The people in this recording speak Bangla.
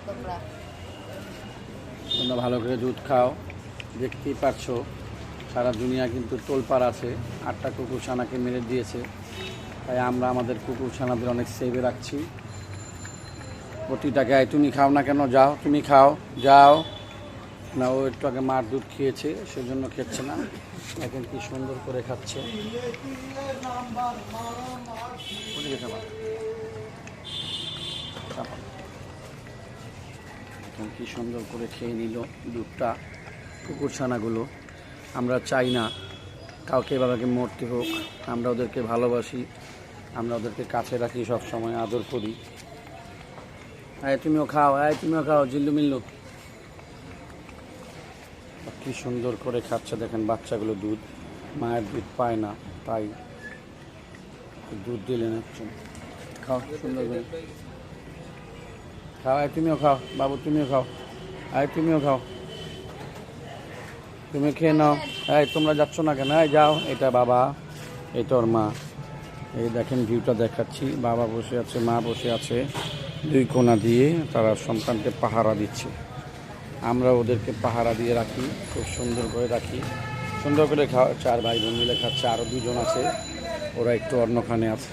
তোমরা। তোমরা ভালো করে দুধ খাও। দেখতেই পাচ্ছ সারা দুনিয়া কিন্তু তোলপাড় আছে, 8টা কুকুরছানাকে মেরে দিয়েছে। তাই আমরা আমাদের কুকুরছানাদের অনেক সেভে রাখছি। প্রতিটাকে তুমি খাও না কেন, যাও তুমি খাও, যাও না। ও একটু আগে মার দুধ খেয়েছে, সেজন্য খেচ্ছে না। এখন কি সুন্দর করে খাচ্ছে। এখন কি সুন্দর করে খেয়ে নিল দুধটা কুকুরছানাগুলো। আমরা চাই না কাউকে এভাবে মরতে হোক। আমরা ওদেরকে ভালোবাসি, আমরা ওদেরকে কাছে রাখি, সব সময় আদর করি। তুমিও খাও, তুমিও খাও, জিল্লু মিল্লু। কি সুন্দর করে খাচ্ছে দেখেন বাচ্চাগুলো দুধ। মায়ের দুধ পায় না, তাই দুধ দিলেন একজন। খাও সুন্দর করে খাও। তুমিও খাও বাবু, তুমিও খাও। তুমিও খাও, তুমি খেয়ে নাও। তোমরা যাচ্ছ না কেন? যাও। এটা বাবা, এটা ওর মা। এই দেখেন ভিউটা দেখাচ্ছি। বাবা বসে আছে, মা বসে আছে, দুই কোণা দিয়ে তারা সন্তানকে পাহারা দিচ্ছে। আমরা ওদেরকে পাহারা দিয়ে রাখি, খুব সুন্দর করে রাখি। সুন্দর করে 4 ভাই বোন মিলে খাচ্ছে। আরও 2জন আছে, ওরা একটু অন্যখানে আছে।